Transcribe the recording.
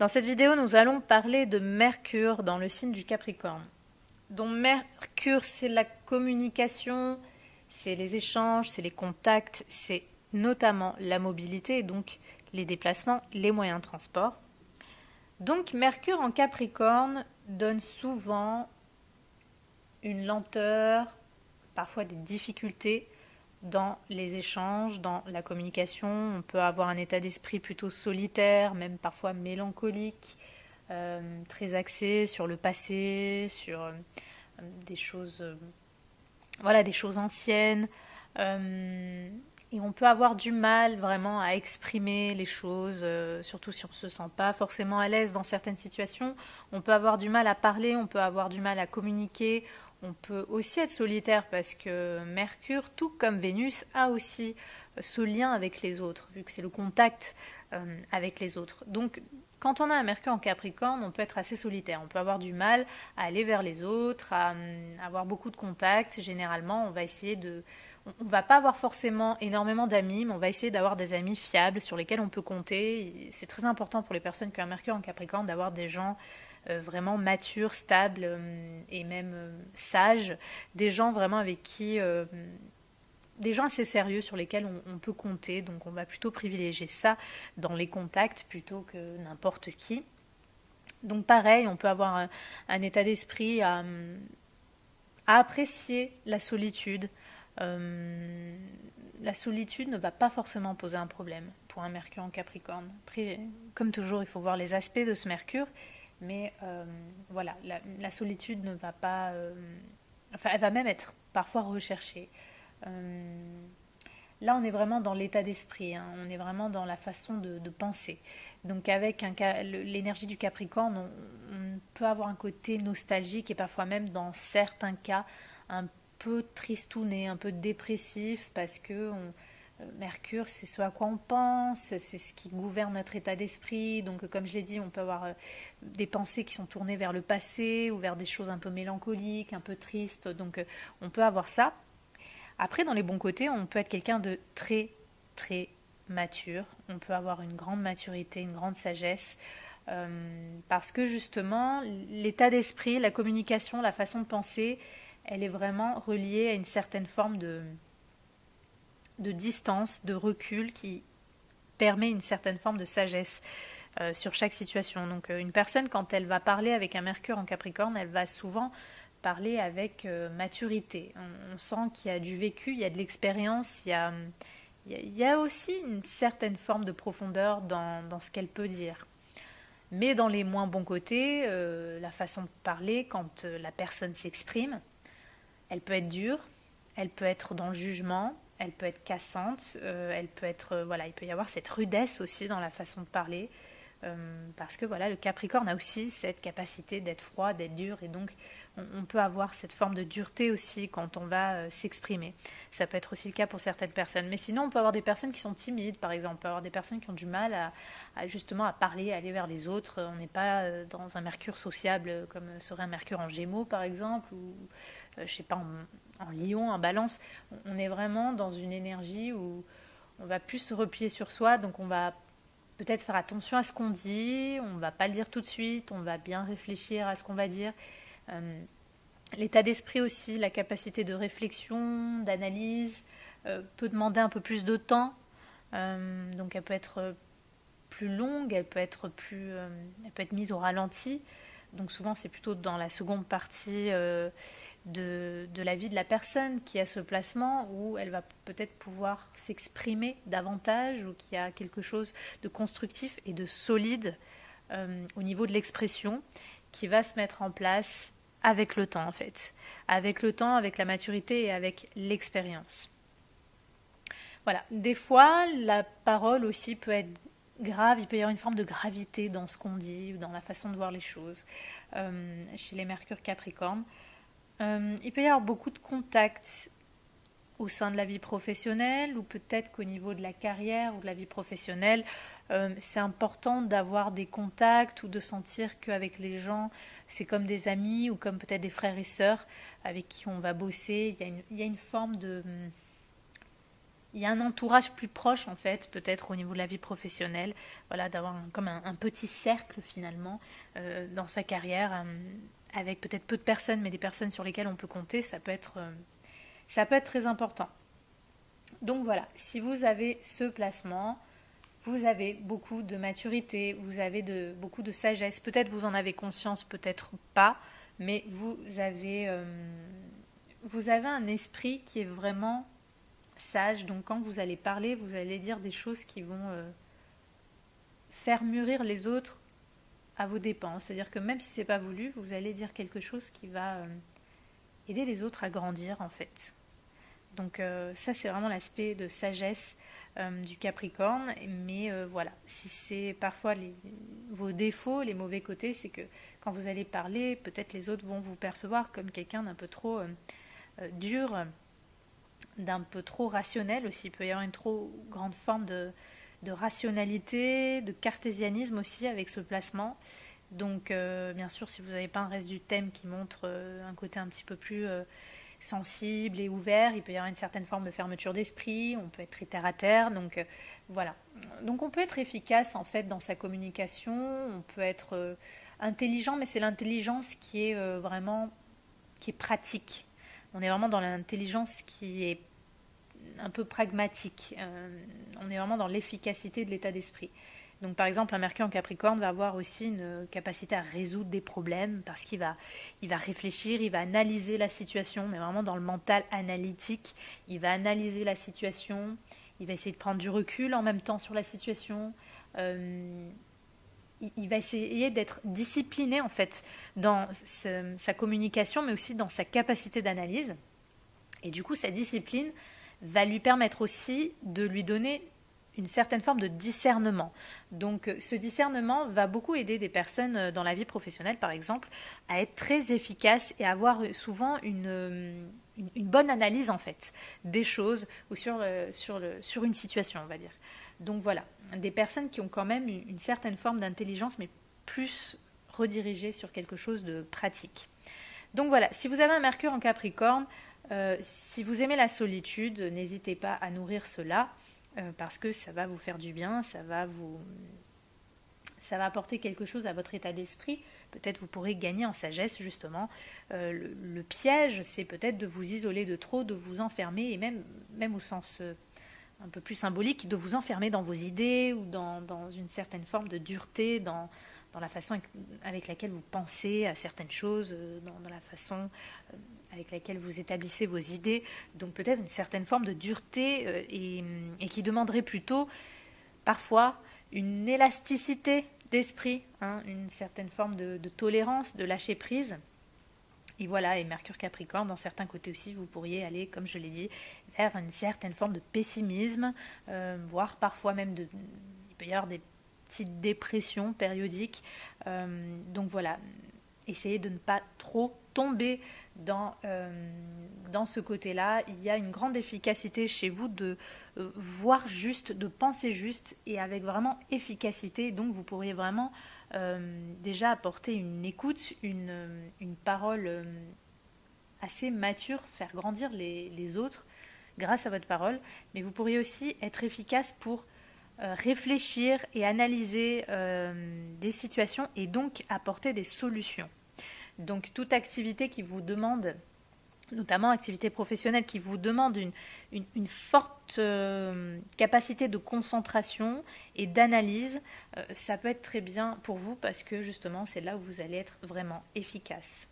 Dans cette vidéo, nous allons parler de Mercure dans le signe du Capricorne. Donc Mercure, c'est la communication, c'est les échanges, c'est les contacts, c'est notamment la mobilité, donc les déplacements, les moyens de transport. Donc Mercure en Capricorne donne souvent une lenteur, parfois des difficultés dans les échanges, dans la communication. On peut avoir un état d'esprit plutôt solitaire, même parfois mélancolique, très axé sur le passé, sur des choses, voilà, des choses anciennes. Et on peut avoir du mal vraiment à exprimer les choses, surtout si on ne se sent pas forcément à l'aise dans certaines situations. On peut avoir du mal à parler, on peut avoir du mal à communiquer. On peut aussi être solitaire parce que Mercure, tout comme Vénus, a aussi ce lien avec les autres, vu que c'est le contact avec les autres. Donc, quand on a un Mercure en Capricorne, on peut être assez solitaire. On peut avoir du mal à aller vers les autres, à avoir beaucoup de contacts. Généralement, on va essayer de... On ne va pas avoir forcément énormément d'amis, mais on va essayer d'avoir des amis fiables sur lesquels on peut compter. C'est très important pour les personnes qui ont un Mercure en Capricorne d'avoir des gens vraiment matures, stables et même sages, des gens vraiment avec qui... des gens assez sérieux sur lesquels on peut compter, donc on va plutôt privilégier ça dans les contacts plutôt que n'importe qui. Donc pareil, on peut avoir un état d'esprit à apprécier la solitude. La solitude ne va pas forcément poser un problème pour un Mercure en Capricorne. Après, comme toujours, il faut voir les aspects de ce Mercure, mais voilà, la solitude ne va pas... enfin, elle va même être parfois recherchée. Là, on est vraiment dans l'état d'esprit, hein. On est vraiment dans la façon de penser. Donc avec l'énergie du Capricorne, on peut avoir un côté nostalgique et parfois même dans certains cas un peu tristouné, un peu dépressif parce que Mercure, c'est ce à quoi on pense, c'est ce qui gouverne notre état d'esprit. Donc comme je l'ai dit, on peut avoir des pensées qui sont tournées vers le passé ou vers des choses un peu mélancoliques, un peu tristes. Donc on peut avoir ça. Après, dans les bons côtés, on peut être quelqu'un de très, très mature. On peut avoir une grande maturité, une grande sagesse. Parce que justement, l'état d'esprit, la communication, la façon de penser, elle est vraiment reliée à une certaine forme de distance, de recul qui permet une certaine forme de sagesse sur chaque situation. Donc une personne, quand elle va parler avec un Mercure en Capricorne, elle va souvent parler avec maturité. On sent qu'il y a du vécu, il y a de l'expérience, il y a aussi une certaine forme de profondeur dans ce qu'elle peut dire. Mais dans les moins bons côtés, la façon de parler, quand la personne s'exprime, elle peut être dure, elle peut être dans le jugement, elle peut être cassante, elle peut être, voilà, il peut y avoir cette rudesse aussi dans la façon de parler, parce que voilà, le Capricorne a aussi cette capacité d'être froid, d'être dur, et donc on peut avoir cette forme de dureté aussi quand on va s'exprimer. Ça peut être aussi le cas pour certaines personnes. Mais sinon, on peut avoir des personnes qui sont timides, par exemple. On peut avoir des personnes qui ont du mal justement à parler, à aller vers les autres. On n'est pas dans un Mercure sociable comme serait un Mercure en Gémeaux, par exemple, ou je sais pas, en Lion, en Balance. On est vraiment dans une énergie où on va plus se replier sur soi, donc on va peut-être faire attention à ce qu'on dit, on ne va pas le dire tout de suite, on va bien réfléchir à ce qu'on va dire. L'état d'esprit aussi, la capacité de réflexion, d'analyse, peut demander un peu plus de temps. Donc elle peut être plus longue, elle peut être mise au ralenti. Donc souvent c'est plutôt dans la seconde partie de la vie de la personne qui a ce placement où elle va peut-être pouvoir s'exprimer davantage ou qu'il y a quelque chose de constructif et de solide au niveau de l'expression qui va se mettre en place avec le temps en fait. Avec le temps, avec la maturité et avec l'expérience. Voilà, des fois la parole aussi peut être grave, il peut y avoir une forme de gravité dans ce qu'on dit ou dans la façon de voir les choses chez les Mercure Capricorne. Il peut y avoir beaucoup de contacts au sein de la vie professionnelle ou peut-être qu'au niveau de la carrière ou de la vie professionnelle, c'est important d'avoir des contacts ou de sentir qu'avec les gens, c'est comme des amis ou comme peut-être des frères et sœurs avec qui on va bosser. Il y a une forme il y a un entourage plus proche en fait, peut-être au niveau de la vie professionnelle, voilà, d'avoir comme un petit cercle finalement dans sa carrière, avec peut-être peu de personnes, mais des personnes sur lesquelles on peut compter, ça peut être très important. Donc voilà, si vous avez ce placement, vous avez beaucoup de maturité, vous avez beaucoup de sagesse. Peut-être vous en avez conscience, peut-être pas, mais vous avez un esprit qui est vraiment sage. Donc quand vous allez parler, vous allez dire des choses qui vont faire mûrir les autres à vos dépens. C'est-à-dire que même si c'est pas voulu, vous allez dire quelque chose qui va aider les autres à grandir en fait. Donc ça c'est vraiment l'aspect de sagesse du Capricorne. Mais voilà, si c'est parfois vos défauts, les mauvais côtés, c'est que quand vous allez parler, peut-être les autres vont vous percevoir comme quelqu'un d'un peu trop dur, d'un peu trop rationnel aussi. Il peut y avoir une trop grande forme de rationalité, de cartésianisme aussi avec ce placement. Donc bien sûr, si vous n'avez pas un reste du thème qui montre un côté un petit peu plus sensible et ouvert, il peut y avoir une certaine forme de fermeture d'esprit, on peut être très terre à terre, donc voilà. Donc on peut être efficace en fait dans sa communication, on peut être intelligent, mais c'est l'intelligence qui est vraiment, qui est pratique. On est vraiment dans l'intelligence qui est un peu pragmatique. On est vraiment dans l'efficacité de l'état d'esprit. Donc par exemple, un Mercure en Capricorne va avoir aussi une capacité à résoudre des problèmes parce il va réfléchir, il va analyser la situation. On est vraiment dans le mental analytique. Il va analyser la situation, il va essayer de prendre du recul en même temps sur la situation. Il va essayer d'être discipliné en fait dans sa communication, mais aussi dans sa capacité d'analyse. Et du coup, sa discipline va lui permettre aussi de lui donner une certaine forme de discernement. Donc ce discernement va beaucoup aider des personnes dans la vie professionnelle, par exemple, à être très efficaces et à avoir souvent une bonne analyse en fait des choses ou sur une situation, on va dire. Donc voilà, des personnes qui ont quand même une certaine forme d'intelligence, mais plus redirigée sur quelque chose de pratique. Donc voilà, si vous avez un Mercure en Capricorne, si vous aimez la solitude, n'hésitez pas à nourrir cela parce que ça va vous faire du bien, ça va apporter quelque chose à votre état d'esprit. Peut-être vous pourrez gagner en sagesse justement. Le piège, c'est peut-être de vous isoler de trop, de vous enfermer et même au sens un peu plus symbolique, de vous enfermer dans vos idées ou dans une certaine forme de dureté, dans la façon avec laquelle vous pensez à certaines choses, dans la façon avec laquelle vous établissez vos idées. Donc peut-être une certaine forme de dureté et qui demanderait plutôt parfois une élasticité d'esprit, hein, une certaine forme de tolérance, de lâcher prise. Et voilà, et Mercure Capricorne, dans certains côtés aussi, vous pourriez aller, comme je l'ai dit, vers une certaine forme de pessimisme, voire parfois même il peut y avoir des petites dépressions périodiques. Donc voilà, essayez de ne pas trop tomber dans ce côté-là. Il y a une grande efficacité chez vous de voir juste, de penser juste et avec vraiment efficacité. Donc vous pourriez vraiment déjà apporter une écoute, une parole assez mature, faire grandir les autres grâce à votre parole. Mais vous pourriez aussi être efficace pour réfléchir et analyser des situations et donc apporter des solutions. Donc toute activité qui vous demande, notamment activité professionnelle, qui vous demande une forte capacité de concentration et d'analyse, ça peut être très bien pour vous parce que justement c'est là où vous allez être vraiment efficace.